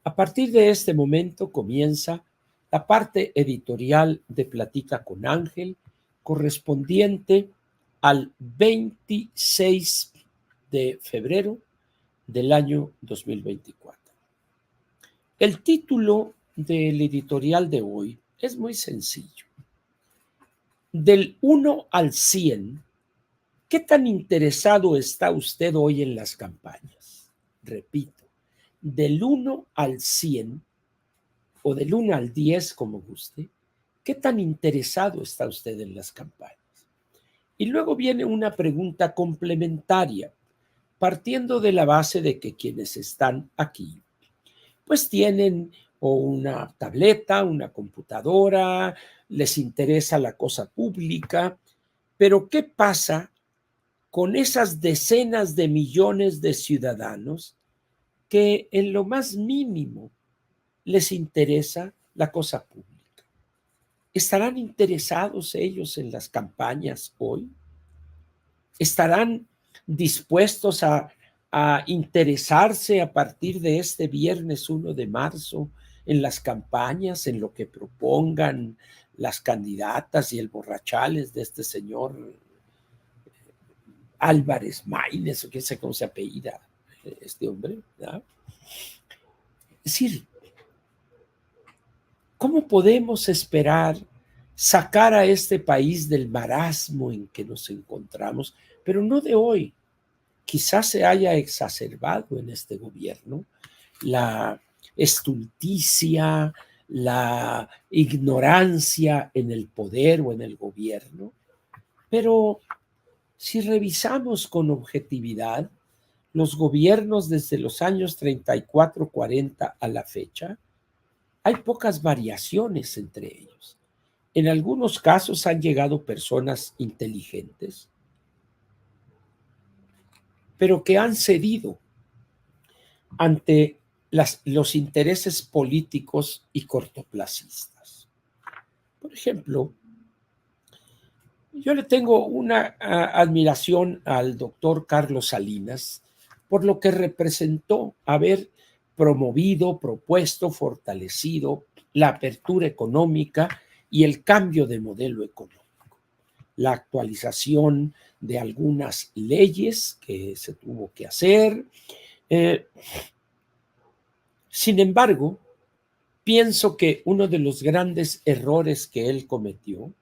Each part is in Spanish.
A partir de este momento comienza la parte editorial de Platica con Ángel, correspondiente al 26 de febrero del año 2024. El título del editorial de hoy es muy sencillo. Del 1 al 100, ¿qué tan interesado está usted hoy en las campañas? Repito, del 1 al 100 o del 1 al 10, como guste, ¿qué tan interesado está usted en las campañas? Y luego viene una pregunta complementaria, partiendo de la base de que quienes están aquí, pues tienen o una tableta, una computadora, les interesa la cosa pública, pero ¿qué pasa con esas decenas de millones de ciudadanos que en lo más mínimo les interesa la cosa pública? ¿Estarán interesados ellos en las campañas hoy? ¿Estarán dispuestos a interesarse a partir de este viernes 1 de marzo en las campañas, en lo que propongan las candidatas y el borrachales de este señor Álvarez Maínez, o qué sé cómo se apellida este hombre, ¿verdad? Es decir, ¿cómo podemos esperar sacar a este país del marasmo en que nos encontramos? Pero no de hoy. Quizás se haya exacerbado en este gobierno la estulticia, la ignorancia en el poder o en el gobierno. Pero si revisamos con objetividad los gobiernos desde los años 34-40 a la fecha, hay pocas variaciones entre ellos. En algunos casos han llegado personas inteligentes, pero que han cedido ante los intereses políticos y cortoplacistas. Por ejemplo, yo le tengo una admiración al doctor Carlos Salinas por lo que representó haber promovido, propuesto, fortalecido la apertura económica y el cambio de modelo económico, la actualización de algunas leyes que se tuvo que hacer. Sin embargo, pienso que uno de los grandes errores que él cometió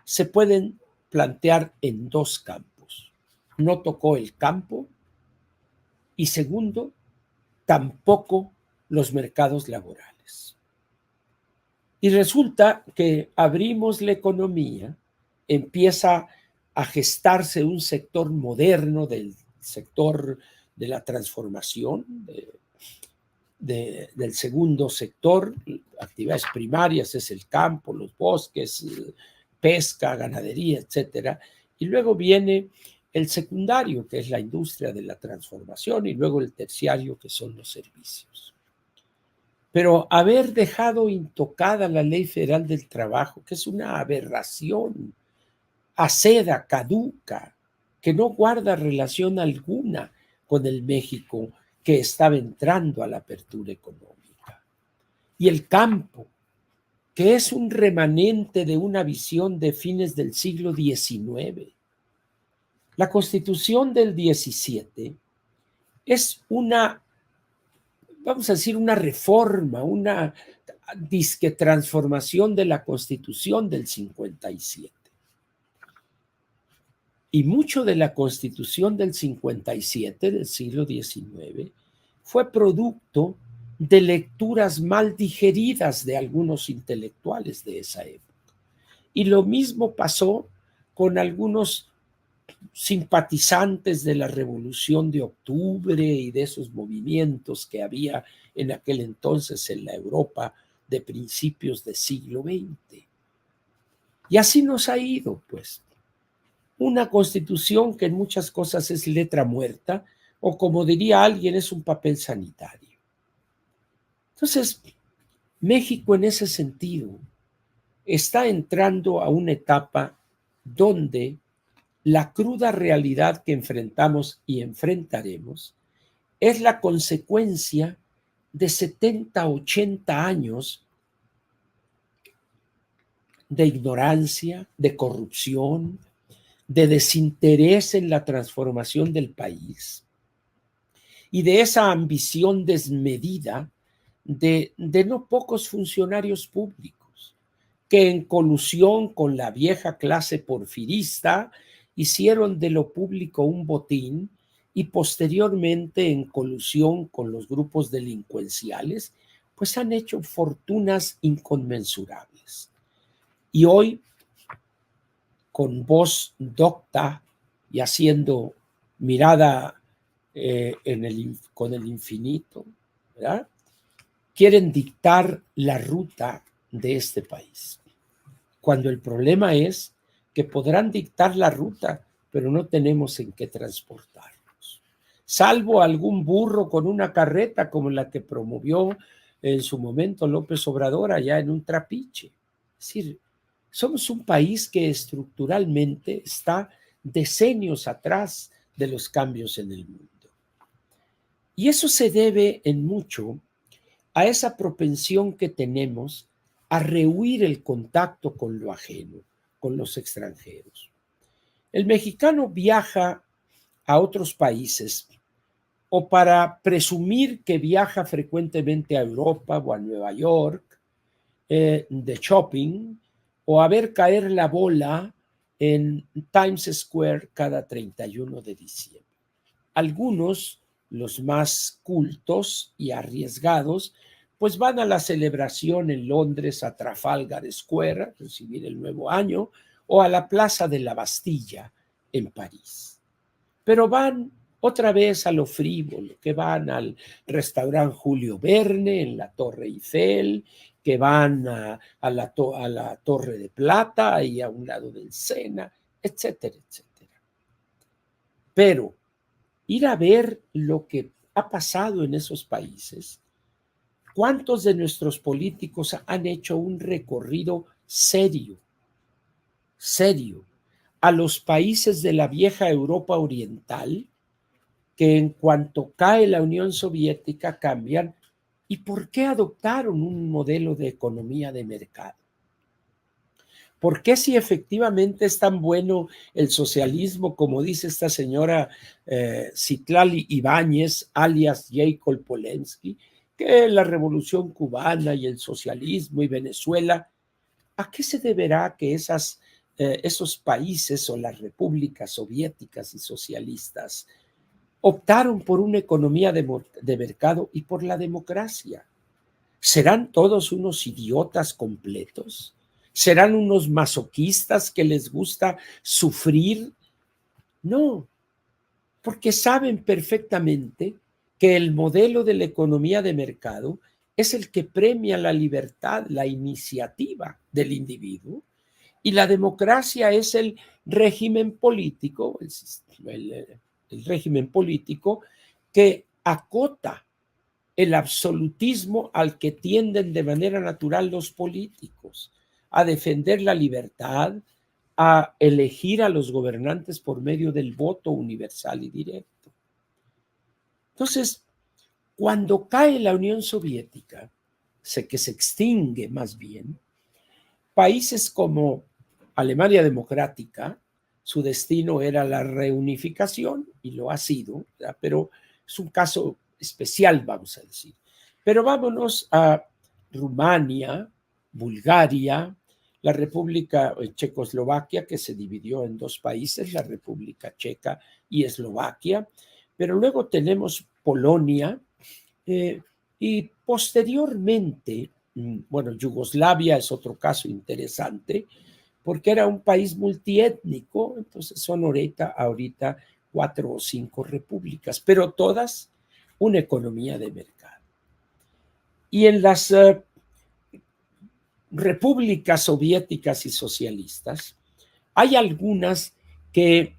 se pueden plantear en dos campos. No tocó el campo y segundo, tampoco los mercados laborales. Y resulta que abrimos la economía, empieza a gestarse un sector moderno del sector de la transformación, del segundo sector, actividades primarias, es el campo, los bosques, pesca, ganadería, etcétera. Y luego viene el secundario, que es la industria de la transformación, y luego el terciario, que son los servicios. Pero haber dejado intocada la Ley Federal del Trabajo, que es una aberración, aceda, caduca, que no guarda relación alguna con el México que estaba entrando a la apertura económica. Y el campo, que es un remanente de una visión de fines del siglo XIX. La Constitución del 17 es una, vamos a decir, una reforma, una disque transformación de la Constitución del 57. Y mucho de la Constitución del 57, del siglo XIX, fue producto de lecturas mal digeridas de algunos intelectuales de esa época. Y lo mismo pasó con algunos simpatizantes de la Revolución de Octubre y de esos movimientos que había en aquel entonces en la Europa de principios del siglo XX. Y así nos ha ido, pues. Una constitución que en muchas cosas es letra muerta, o como diría alguien, es un papel sanitario. Entonces, México en ese sentido está entrando a una etapa donde la cruda realidad que enfrentamos y enfrentaremos es la consecuencia de 70, 80 años de ignorancia, de corrupción, de desinterés en la transformación del país y de esa ambición desmedida de no pocos funcionarios públicos que en colusión con la vieja clase porfirista hicieron de lo público un botín y posteriormente en colusión con los grupos delincuenciales, pues han hecho fortunas inconmensurables. Y hoy, con voz docta y haciendo mirada con el infinito, ¿verdad?, quieren dictar la ruta de este país. Cuando el problema es que podrán dictar la ruta, pero no tenemos en qué transportarnos. Salvo algún burro con una carreta como la que promovió en su momento López Obrador allá en un trapiche. Es decir, somos un país que estructuralmente está decenios atrás de los cambios en el mundo. Y eso se debe en mucho a esa propensión que tenemos a rehuir el contacto con lo ajeno, con los extranjeros. El mexicano viaja a otros países o para presumir que viaja frecuentemente a Europa o a Nueva York de shopping o a ver caer la bola en Times Square cada 31 de diciembre. Algunos, los más cultos y arriesgados, pues van a la celebración en Londres a Trafalgar Square, a recibir el nuevo año, o a la Plaza de la Bastilla en París. Pero van otra vez a lo frívolo, que van al restaurante Julio Verne en la Torre Eiffel, que van a la Torre de Plata, ahí a un lado del Sena, etcétera, etcétera. Pero ir a ver lo que ha pasado en esos países, ¿cuántos de nuestros políticos han hecho un recorrido serio a los países de la vieja Europa oriental, que en cuanto cae la Unión Soviética cambian? ¿Y por qué adoptaron un modelo de economía de mercado? ¿Por qué, si efectivamente es tan bueno el socialismo, como dice esta señora Citlali Ibáñez, alias Jacob Polensky, que la revolución cubana y el socialismo y Venezuela, ¿a qué se deberá que esos países o las repúblicas soviéticas y socialistas optaron por una economía de mercado y por la democracia? ¿Serán todos unos idiotas completos? ¿Serán unos masoquistas que les gusta sufrir? No, porque saben perfectamente que el modelo de la economía de mercado es el que premia la libertad, la iniciativa del individuo, y la democracia es el régimen político, el régimen político que acota el absolutismo al que tienden de manera natural los políticos, a defender la libertad, a elegir a los gobernantes por medio del voto universal y directo. Entonces, cuando cae la Unión Soviética, que se extingue más bien, países como Alemania Democrática, su destino era la reunificación, y lo ha sido, ¿verdad?, pero es un caso especial, vamos a decir. Pero vámonos a Rumania, Bulgaria, la República Checoslovaquia, que se dividió en dos países, la República Checa y Eslovaquia, pero luego tenemos Polonia y posteriormente, bueno, Yugoslavia es otro caso interesante, porque era un país multiétnico, entonces son ahorita 4 o 5 repúblicas, pero todas una economía de mercado. Y en las repúblicas soviéticas y socialistas, hay algunas que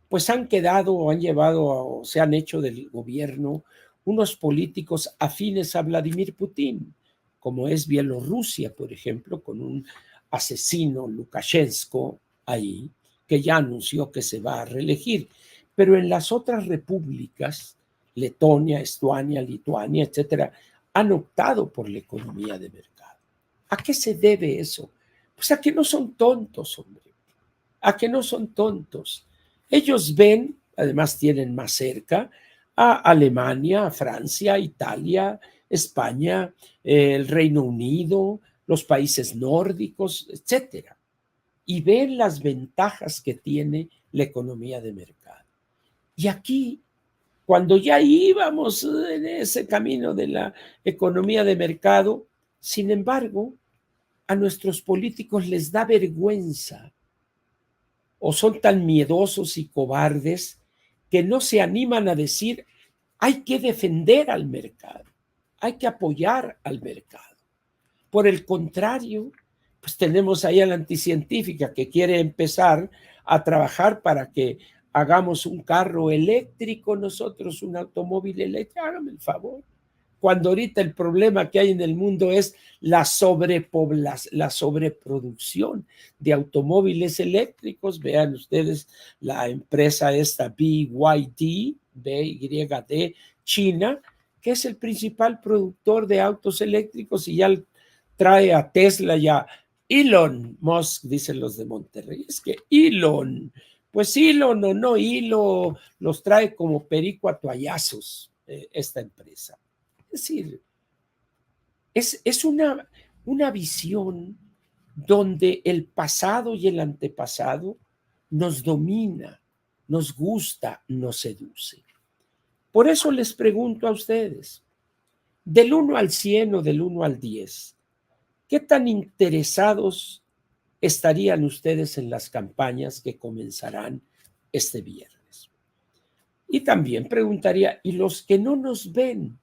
pues han quedado o han llevado o se han hecho del gobierno unos políticos afines a Vladimir Putin, como es Bielorrusia, por ejemplo, con un asesino Lukashenko ahí, que ya anunció que se va a reelegir. Pero en las otras repúblicas, Letonia, Estonia, Lituania, etcétera, han optado por la economía de mercado. ¿A qué se debe eso? Pues a que no son tontos, hombre. A que no son tontos. Ellos ven, además tienen más cerca, a Alemania, a Francia, Italia, España, el Reino Unido, los países nórdicos, etcétera, y ven las ventajas que tiene la economía de mercado. Y aquí, cuando ya íbamos en ese camino de la economía de mercado, sin embargo, a nuestros políticos les da vergüenza o son tan miedosos y cobardes que no se animan a decir: hay que defender al mercado, hay que apoyar al mercado. Por el contrario, pues tenemos ahí a la anticientífica que quiere empezar a trabajar para que hagamos un carro eléctrico, nosotros un automóvil eléctrico. Hágame el favor. Cuando ahorita el problema que hay en el mundo es la sobreproducción de automóviles eléctricos. Vean ustedes la empresa esta BYD, China, que es el principal productor de autos eléctricos y ya trae a Tesla y a Elon Musk, dicen los de Monterrey. Es que Elon, pues Elon o no Elon, los trae como perico a toallazos esta empresa. Es decir, es una visión donde el pasado y el antepasado nos domina, nos gusta, nos seduce. Por eso les pregunto a ustedes, del 1 al 100 o del 1 al 10, ¿qué tan interesados estarían ustedes en las campañas que comenzarán este viernes? Y también preguntaría, ¿y los que no nos ven?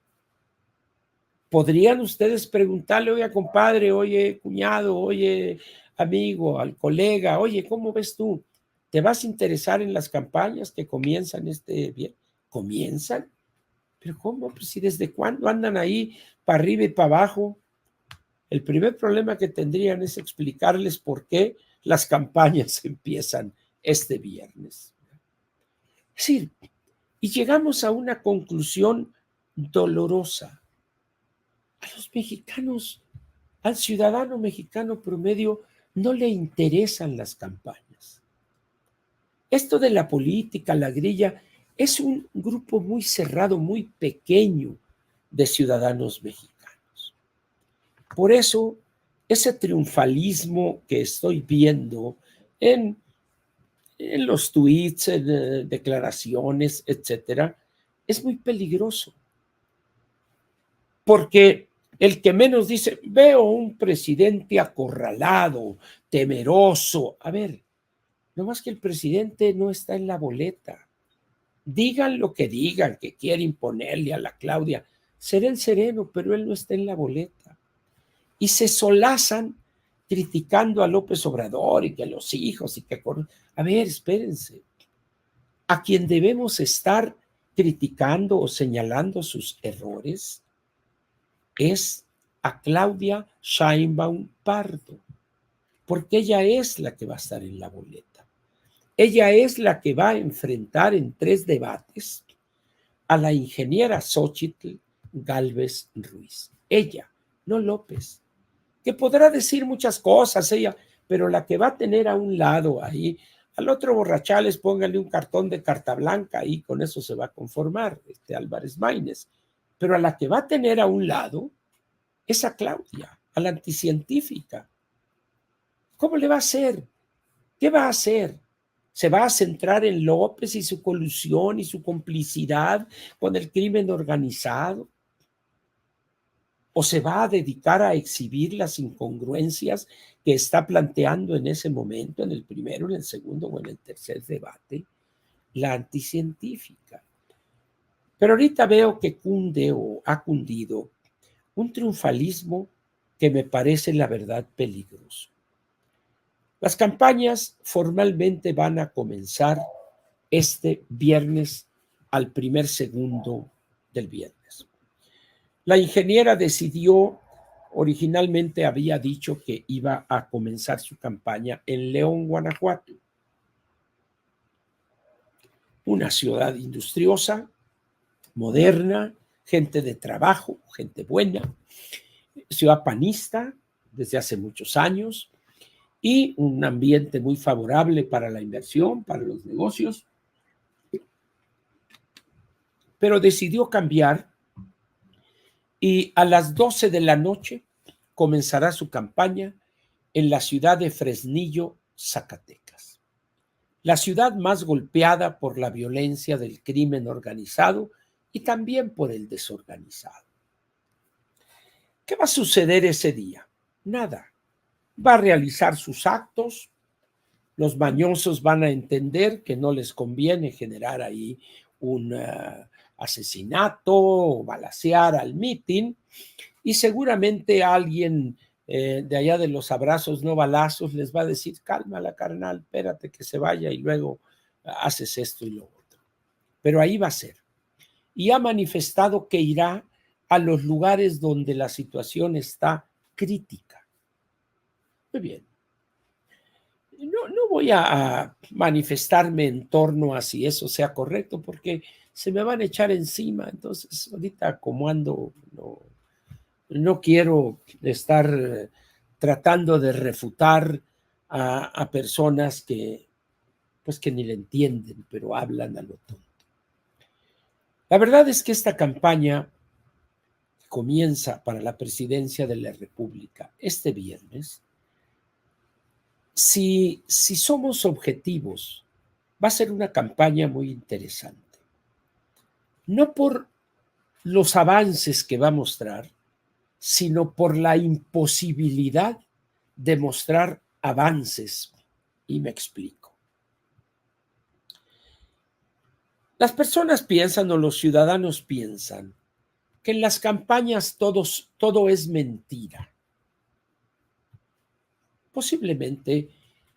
¿Podrían ustedes preguntarle: oye, compadre, oye, cuñado, oye, amigo, al colega, oye, ¿cómo ves tú? ¿Te vas a interesar en las campañas que comienzan este viernes? ¿Comienzan? ¿Pero cómo? Pues si desde cuándo andan ahí para arriba y para abajo. El primer problema que tendrían es explicarles por qué las campañas empiezan este viernes. Es decir, y llegamos a una conclusión dolorosa. A los mexicanos, al ciudadano mexicano promedio, no le interesan las campañas. Esto de la política, la grilla, es un grupo muy cerrado, muy pequeño de ciudadanos mexicanos. Por eso, ese triunfalismo que estoy viendo en los tweets, en declaraciones, etcétera, es muy peligroso. Porque el que menos dice: veo un presidente acorralado, temeroso. A ver, no más que el presidente no está en la boleta. Digan lo que digan, que quiere imponerle a la Claudia. Será el sereno, pero él no está en la boleta. Y se solazan criticando a López Obrador y que los hijos y que... A ver, espérense. A quien debemos estar criticando o señalando sus errores es a Claudia Sheinbaum Pardo, porque ella es la que va a estar en la boleta. Ella es la que va a enfrentar en 3 debates a la ingeniera Xóchitl Gálvez Ruiz. Ella, no López, que podrá decir muchas cosas ella, pero la que va a tener a un lado ahí, al otro borrachales, póngale un cartón de carta blanca y con eso se va a conformar, Álvarez Maínez. Pero a la que va a tener a un lado es a Claudia, a la anticientífica. ¿Cómo le va a hacer? ¿Qué va a hacer? ¿Se va a centrar en López y su colusión y su complicidad con el crimen organizado? ¿O se va a dedicar a exhibir las incongruencias que está planteando en ese momento, en el primero, en el segundo o en el tercer debate, la anticientífica? Pero ahorita veo que cunde o ha cundido un triunfalismo que me parece, la verdad, peligroso. Las campañas formalmente van a comenzar este viernes al primer segundo del viernes. La ingeniera decidió, originalmente había dicho que iba a comenzar su campaña en León, Guanajuato, una ciudad industriosa, moderna, gente de trabajo, gente buena, ciudad panista desde hace muchos años y un ambiente muy favorable para la inversión, para los negocios, pero decidió cambiar y a las 12 de la noche comenzará su campaña en la ciudad de Fresnillo, Zacatecas, la ciudad más golpeada por la violencia del crimen organizado y también por el desorganizado. ¿Qué va a suceder ese día? Nada. Va a realizar sus actos, los mañosos van a entender que no les conviene generar ahí un asesinato o balacear al mitin y seguramente alguien de allá de los abrazos no balazos les va a decir, cálmala carnal, espérate que se vaya y luego haces esto y lo otro. Pero ahí va a ser. Y ha manifestado que irá a los lugares donde la situación está crítica. Muy bien. No voy a manifestarme en torno a si eso sea correcto, porque se me van a echar encima. Entonces, ahorita como ando, no quiero estar tratando de refutar a personas que, pues que ni le entienden, pero hablan a lo tonto. La verdad es que esta campaña comienza para la presidencia de la República este viernes. Si somos objetivos, va a ser una campaña muy interesante. No por los avances que va a mostrar, sino por la imposibilidad de mostrar avances. Y me explico. Las personas piensan o los ciudadanos piensan que en las campañas todo es mentira. Posiblemente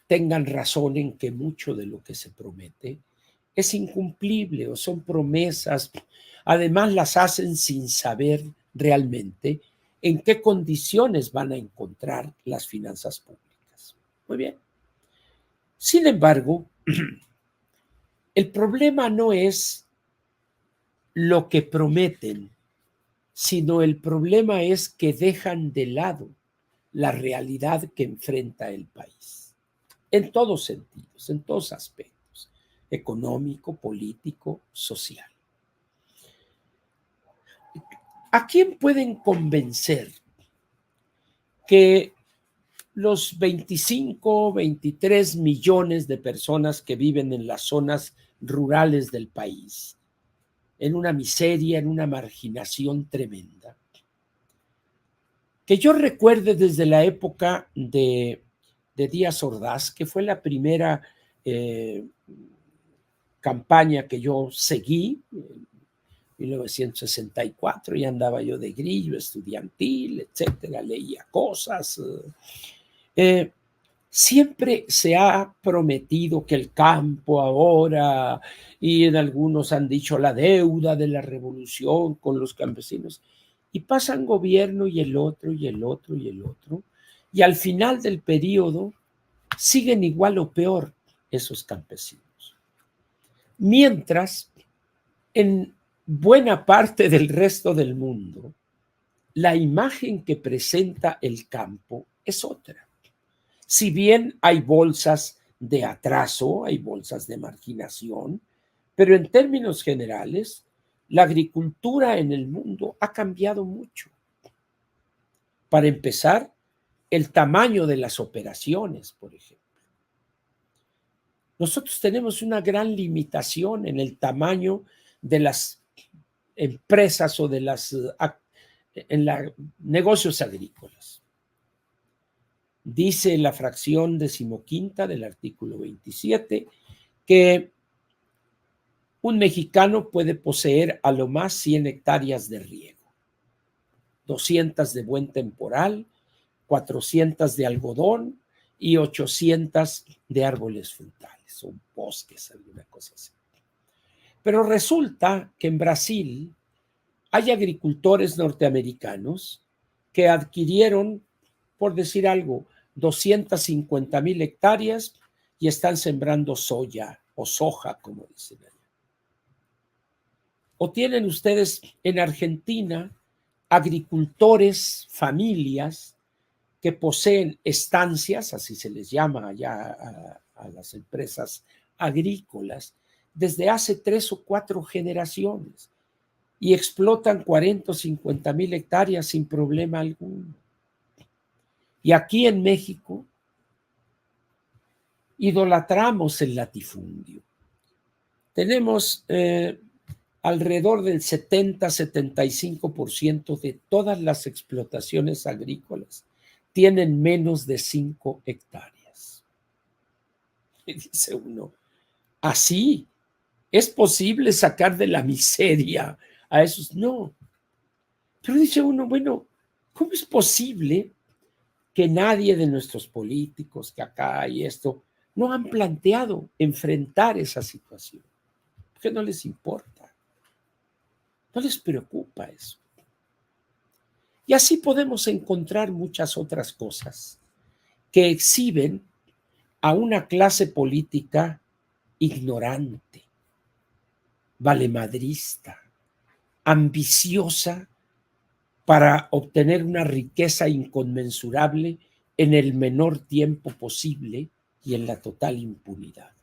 tengan razón en que mucho de lo que se promete es incumplible o son promesas. Además, las hacen sin saber realmente en qué condiciones van a encontrar las finanzas públicas. Muy bien. Sin embargo, el problema no es lo que prometen, sino el problema es que dejan de lado la realidad que enfrenta el país, en todos sentidos, en todos aspectos, económico, político, social. ¿A quién pueden convencer que los 25, 23 millones de personas que viven en las zonas rurales del país, en una miseria, en una marginación tremenda, que yo recuerde desde la época de Díaz Ordaz, que fue la primera campaña que yo seguí, en 1964, y andaba yo de grillo estudiantil, etcétera, leía cosas. Siempre se ha prometido que el campo ahora, y en algunos han dicho la deuda de la revolución con los campesinos, y pasan gobierno y el otro, y el otro, y el otro, y al final del periodo siguen igual o peor esos campesinos. Mientras, en buena parte del resto del mundo, la imagen que presenta el campo es otra. Si bien hay bolsas de atraso, hay bolsas de marginación, pero en términos generales, la agricultura en el mundo ha cambiado mucho. Para empezar, el tamaño de las operaciones, por ejemplo. Nosotros tenemos una gran limitación en el tamaño de las empresas o de las negocios agrícolas. Dice la fracción 15ª del artículo 27 que un mexicano puede poseer a lo más 100 hectáreas de riego, 200 de buen temporal, 400 de algodón y 800 de árboles frutales o bosques, alguna cosa así. Pero resulta que en Brasil hay agricultores norteamericanos que adquirieron, por decir algo, 250,000 hectáreas y están sembrando soya o soja, como dicen allá. O tienen ustedes en Argentina agricultores, familias que poseen estancias, así se les llama allá a las empresas agrícolas, desde hace 3 o 4 generaciones y explotan 40 o 50 mil hectáreas sin problema alguno. Y aquí en México idolatramos el latifundio. Tenemos alrededor del 70-75% de todas las explotaciones agrícolas tienen menos de 5 hectáreas. Y dice uno, ¿así es posible sacar de la miseria a esos? No. Pero dice uno, bueno, ¿cómo es posible que nadie de nuestros políticos, que acá y esto, no han planteado enfrentar esa situación? Porque no les importa, no les preocupa eso. Y así podemos encontrar muchas otras cosas que exhiben a una clase política ignorante, valemadrista, ambiciosa para obtener una riqueza inconmensurable en el menor tiempo posible y en la total impunidad.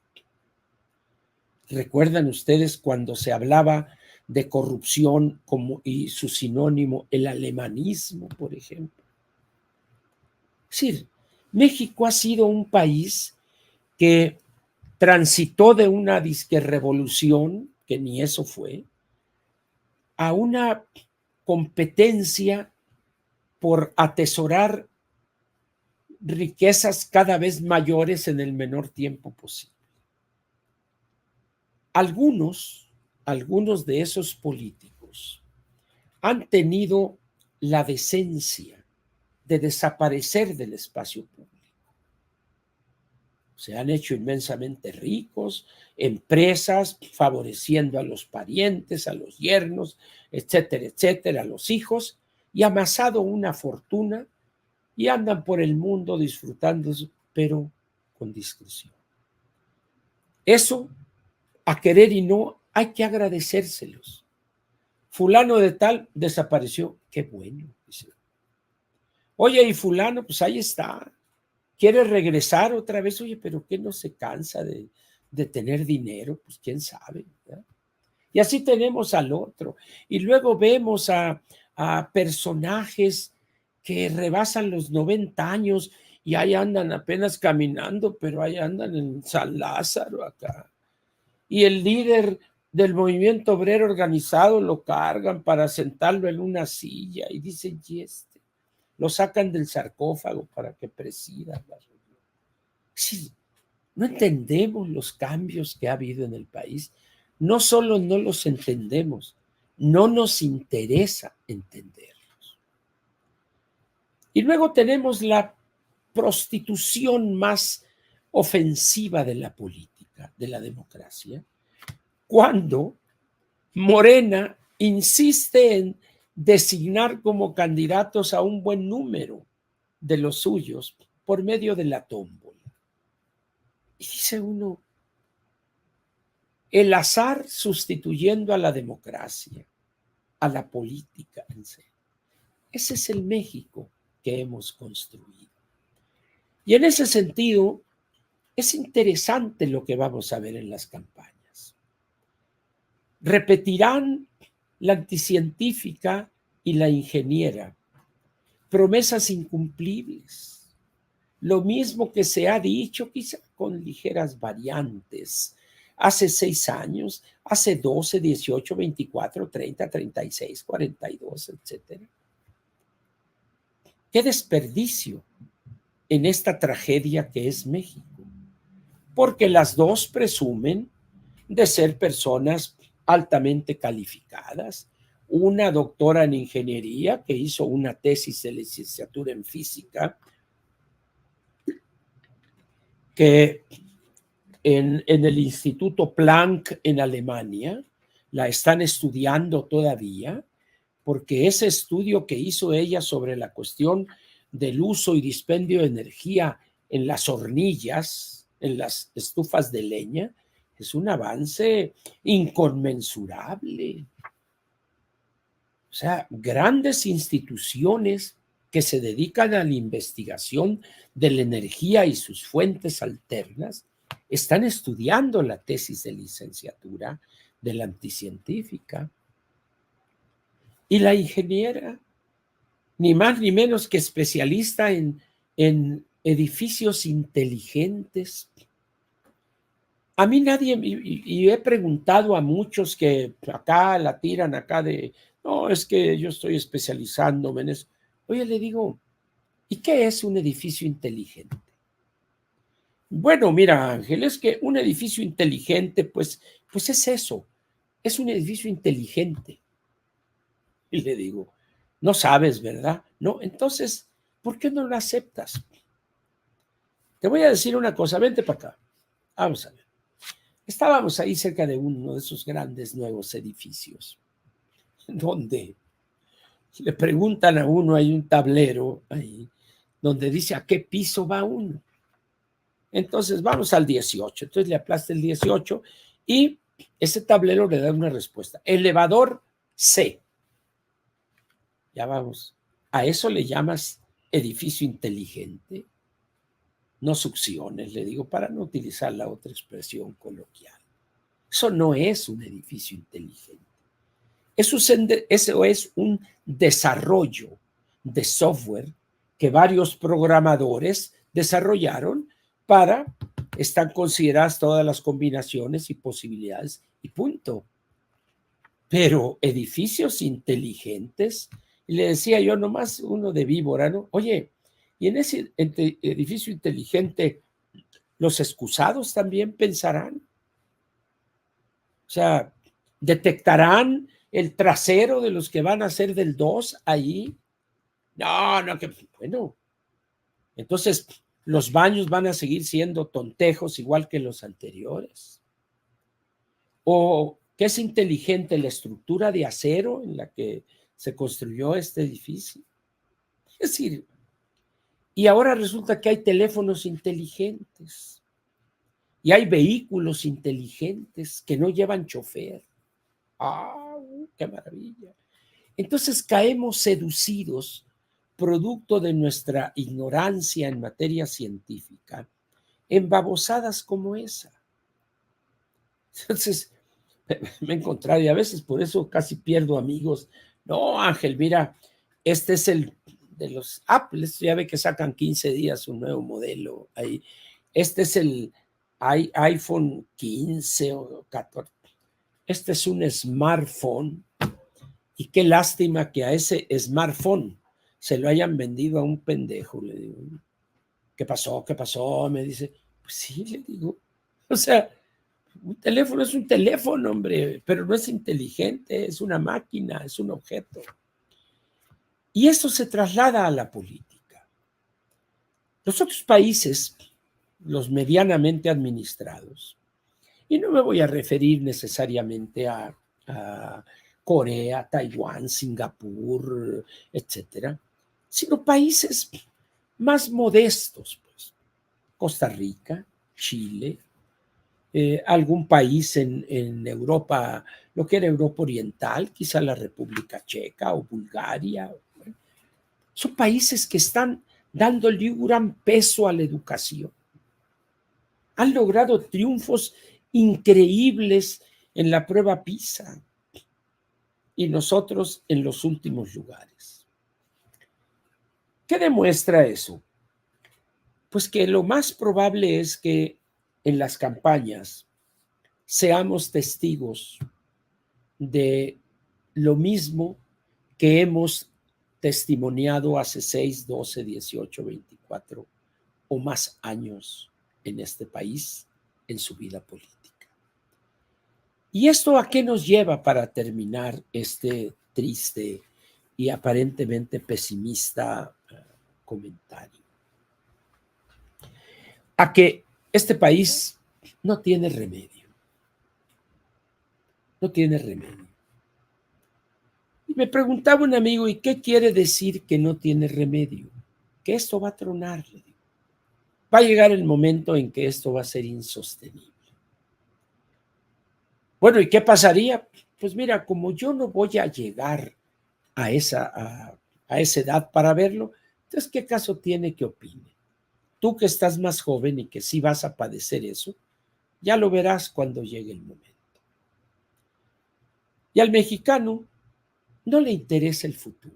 ¿Recuerdan ustedes cuando se hablaba de corrupción y su sinónimo, el alemanismo, por ejemplo? Es decir, México ha sido un país que transitó de una disque revolución, que ni eso fue, a una competencia por atesorar riquezas cada vez mayores en el menor tiempo posible. Algunos de esos políticos han tenido la decencia de desaparecer del espacio público. Se han hecho inmensamente ricos, empresas favoreciendo a los parientes, a los yernos, etcétera, etcétera, a los hijos, y amasado una fortuna y andan por el mundo disfrutando, pero con discreción. Eso, a querer y no, hay que agradecérselos. Fulano de tal desapareció, qué bueno. Dice. Oye, y fulano, pues ahí está. ¿Quiere regresar otra vez? Oye, pero ¿qué no se cansa de tener dinero? Pues quién sabe, ¿verdad? Y así tenemos al otro. Y luego vemos a personajes que rebasan los 90 años y ahí andan apenas caminando, pero ahí andan en San Lázaro acá. Y el líder del movimiento obrero organizado lo cargan para sentarlo en una silla y dicen, y lo sacan del sarcófago para que presida la reunión. Sí, no entendemos los cambios que ha habido en el país. No solo no los entendemos, no nos interesa entenderlos. Y luego tenemos la prostitución más ofensiva de la política, de la democracia, cuando Morena insiste en designar como candidatos a un buen número de los suyos por medio de la tómbola. Y dice uno, el azar sustituyendo a la democracia, a la política en serio. Ese es el México que hemos construido. Y en ese sentido, es interesante lo que vamos a ver en las campañas. Repetirán la anticientífica y la ingeniera, promesas incumplibles. Lo mismo que se ha dicho, quizá con ligeras variantes, hace 6 años, hace 12, 18, 24, 30, 36, 42, etcétera. ¡Qué desperdicio en esta tragedia que es México! Porque las dos presumen de ser personas altamente calificadas, una doctora en ingeniería que hizo una tesis de licenciatura en física, que en el Instituto Planck en Alemania la están estudiando todavía, porque ese estudio que hizo ella sobre la cuestión del uso y dispendio de energía en las hornillas, en las estufas de leña, es un avance inconmensurable. O sea, grandes instituciones que se dedican a la investigación de la energía y sus fuentes alternas están estudiando la tesis de licenciatura de la anticientífica. Y la ingeniera, ni más ni menos que especialista en edificios inteligentes. A mí nadie, y he preguntado a muchos que acá la tiran acá de, no, es que yo estoy especializándome en eso. Oye, le digo, ¿y qué es un edificio inteligente? Bueno, mira, Ángel, es que un edificio inteligente, pues es eso, es un edificio inteligente. Y le digo, no sabes, ¿verdad? No, entonces, ¿por qué no lo aceptas? Te voy a decir una cosa, vente para acá. Vamos a ver. Estábamos ahí cerca de uno de esos grandes nuevos edificios, donde le preguntan a uno, hay un tablero ahí, donde dice a qué piso va uno. Entonces vamos al 18. Entonces le aplasta el 18 y ese tablero le da una respuesta. Elevador C. Ya vamos. ¿A eso le llamas edificio inteligente? No succiones, le digo, para no utilizar la otra expresión coloquial. Eso no es un edificio inteligente. Eso es un desarrollo de software que varios programadores desarrollaron para, están consideradas todas las combinaciones y posibilidades y punto. Pero edificios inteligentes, y le decía yo nomás uno de víbora, ¿no? Oye, y en ese edificio inteligente, los excusados también pensarán. O sea, detectarán el trasero de los que van a ser del 2 ahí. No, no, que bueno. Entonces, los baños van a seguir siendo tontejos igual que los anteriores. O que es inteligente la estructura de acero en la que se construyó este edificio. Es decir, y ahora resulta que hay teléfonos inteligentes y hay vehículos inteligentes que no llevan chofer. ¡Ah, qué maravilla! Entonces caemos seducidos, producto de nuestra ignorancia en materia científica, en babosadas como esa. Entonces, me he encontrado y a veces por eso casi pierdo amigos. No, Ángel, mira, este es el de los Apple, ya ve que sacan 15 días un nuevo modelo ahí. Este es el iPhone 15 o 14. Este es un smartphone y qué lástima que a ese smartphone se lo hayan vendido a un pendejo. Le digo, ¿qué pasó? ¿Qué pasó? Me dice, pues sí, le digo. O sea, un teléfono es un teléfono, hombre, pero no es inteligente, es una máquina, es un objeto. Y eso se traslada a la política. Los otros países, los medianamente administrados, y no me voy a referir necesariamente a Corea, Taiwán, Singapur, etcétera, sino países más modestos, pues, Costa Rica, Chile, algún país en Europa, lo que era Europa Oriental, quizá la República Checa o Bulgaria. Bueno, son países que están dándole un gran peso a la educación. Han logrado triunfos increíbles en la prueba PISA y nosotros en los últimos lugares. ¿Qué demuestra eso? Pues que lo más probable es que en las campañas seamos testigos de lo mismo que hemos testimoniado hace 6, 12, 18, 24 o más años en este país en su vida política. ¿Y esto a qué nos lleva para terminar este triste y aparentemente pesimista comentario? A que este país no tiene remedio. No tiene remedio. Y me preguntaba un amigo, ¿y qué quiere decir que no tiene remedio? Que esto va a tronar. Va a llegar el momento en que esto va a ser insostenible. Bueno, ¿y qué pasaría? Pues mira, como yo no voy a llegar a esa edad para verlo, entonces, ¿qué caso tiene que opine? Tú que estás más joven y que sí vas a padecer eso, ya lo verás cuando llegue el momento. Y al mexicano no le interesa el futuro.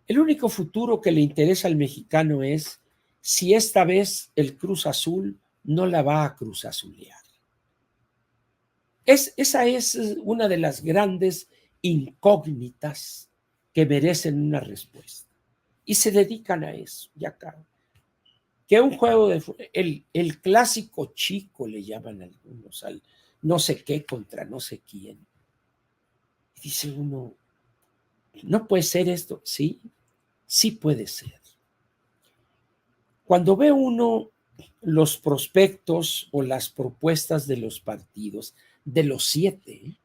El único futuro que le interesa al mexicano es si esta vez el Cruz Azul no la va a cruzazulear. Esa es una de las grandes incógnitas que merecen una respuesta. Y se dedican a eso, ya acá. Que un juego el clásico chico le llaman algunos, al no sé qué contra no sé quién. Y dice uno, ¿no puede ser esto? Sí, sí puede ser. Cuando ve uno los prospectos o las propuestas de los partidos, de los siete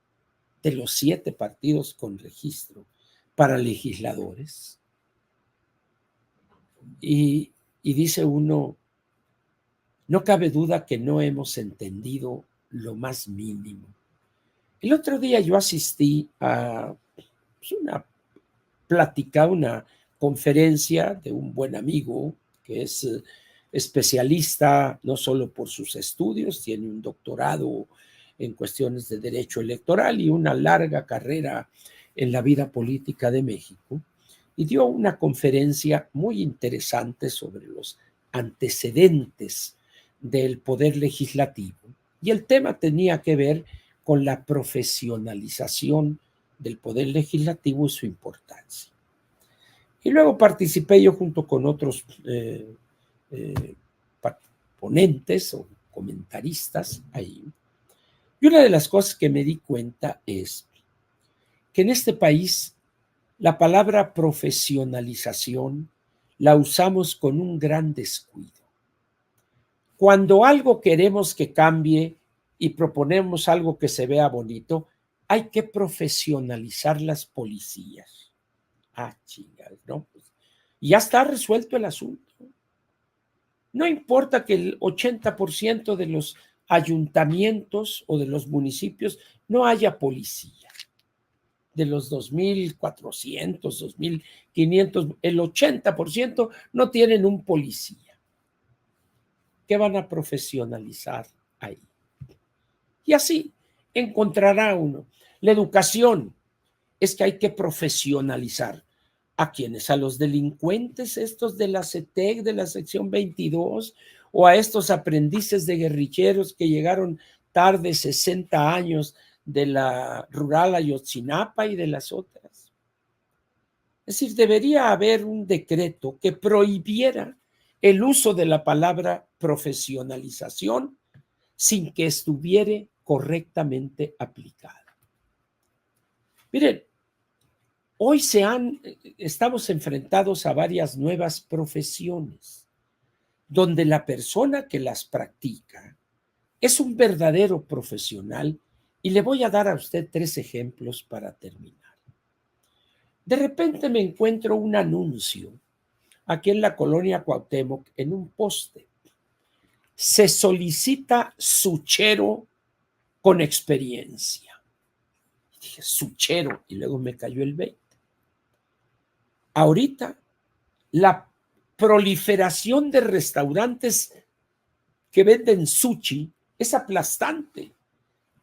partidos con registro para legisladores, y dice uno, no cabe duda que no hemos entendido lo más mínimo. El otro día yo asistí a una plática, una conferencia de un buen amigo que es especialista no solo por sus estudios, tiene un doctorado en cuestiones de derecho electoral y una larga carrera en la vida política de México, y dio una conferencia muy interesante sobre los antecedentes del poder legislativo. Y el tema tenía que ver con la profesionalización del poder legislativo y su importancia. Y luego participé yo junto con otros eh, ponentes o comentaristas ahí. Y una de las cosas que me di cuenta es que en este país la palabra profesionalización la usamos con un gran descuido. Cuando algo queremos que cambie y proponemos algo que se vea bonito, hay que profesionalizar las policías. Ah, chingas, ¿no? Y ya está resuelto el asunto. No importa que el 80% de los ayuntamientos o de los municipios no haya policía. De los 2,400, 2,500, el 80% no tienen un policía. ¿Qué van a profesionalizar ahí? Y así encontrará uno. La educación es que hay que profesionalizar. ¿A quiénes? ¿A los delincuentes estos de la CETEC, de la sección 22, o a estos aprendices de guerrilleros que llegaron tarde, 60 años, de la rural Ayotzinapa y de las otras? Es decir, debería haber un decreto que prohibiera el uso de la palabra profesionalización sin que estuviera correctamente aplicada. Miren, hoy estamos enfrentados a varias nuevas profesiones, donde la persona que las practica es un verdadero profesional, y le voy a dar a usted 3 ejemplos para terminar. De repente me encuentro un anuncio aquí en la colonia Cuauhtémoc en un poste. Se solicita suchero con experiencia. Y dije, suchero, y luego me cayó el 20. Ahorita la proliferación de restaurantes que venden sushi es aplastante.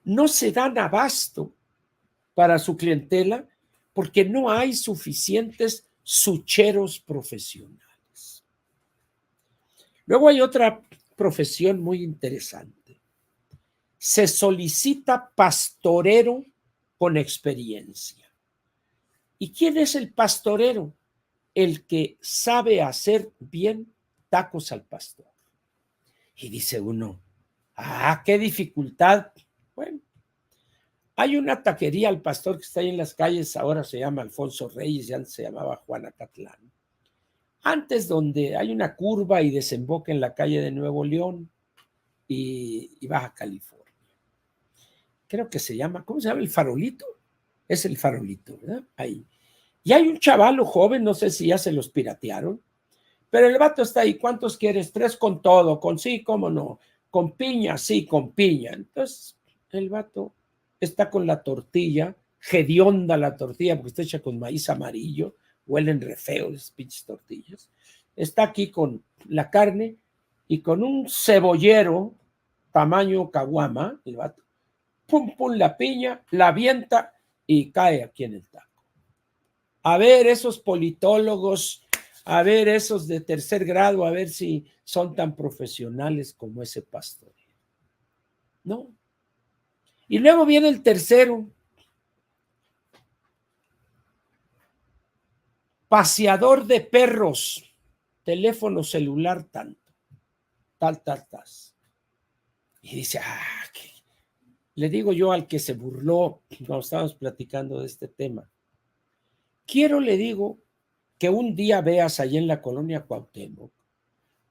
No se dan abasto para su clientela porque no hay suficientes sucheros profesionales. Luego hay otra profesión muy interesante. Se solicita pastorero con experiencia. ¿Y quién es el pastorero? El que sabe hacer bien tacos al pastor. Y dice uno, qué dificultad. Bueno, hay una taquería al pastor que está ahí en las calles, ahora se llama Alfonso Reyes y antes se llamaba Juan Acatlán. Antes, donde hay una curva y desemboca en la calle de Nuevo León y Baja California. Creo que se llama, ¿cómo se llama? El Farolito. Es el Farolito, ¿verdad? Ahí. Y hay un chavalo joven, no sé si ya se los piratearon, pero el vato está ahí. ¿Cuántos quieres? 3 con todo, con sí, cómo no, con piña, sí, con piña. Entonces, el vato está con la tortilla hedionda la tortilla porque está hecha con maíz amarillo, huelen re feo las pinches tortillas. Está aquí con la carne y con un cebollero tamaño caguama, el vato, pum, pum, la piña, la avienta y cae aquí en el taco. A ver esos politólogos, a ver esos de tercer grado, a ver si son tan profesionales como ese pastor. No. Y luego viene el tercero, paseador de perros, teléfono celular tanto, tal. Y dice, le digo yo al que se burló cuando estábamos platicando de este tema, le digo, que un día veas allí en la colonia Cuauhtémoc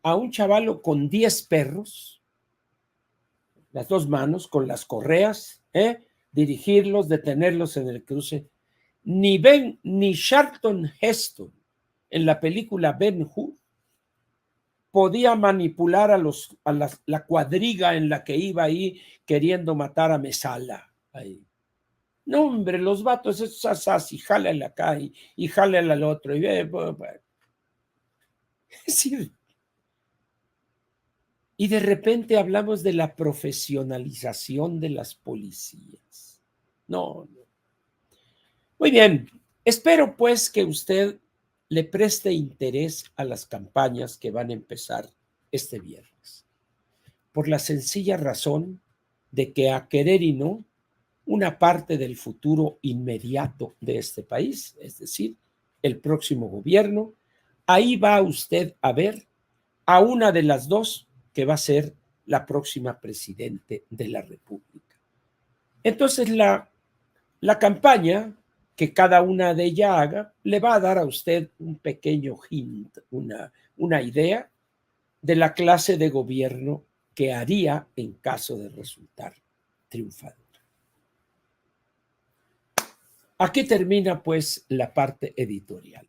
a un chavalo con 10 perros, las dos manos, con las correas, dirigirlos, detenerlos en el cruce. Ni Charlton Heston en la película Ben Hur podía manipular la cuadriga en la que iba ahí queriendo matar a Mesala. Ahí. No, hombre, los vatos, esos asas, y jálale acá y jálale al otro. Y de repente hablamos de la profesionalización de las policías. No. Muy bien, espero pues que usted le preste interés a las campañas que van a empezar este viernes, por la sencilla razón de que a querer y no, una parte del futuro inmediato de este país, es decir, el próximo gobierno, ahí va usted a ver a una de las dos que va a ser la próxima presidente de la República. Entonces, la campaña que cada una de ellas haga le va a dar a usted un pequeño hint, una idea de la clase de gobierno que haría en caso de resultar triunfador. Aquí termina pues la parte editorial.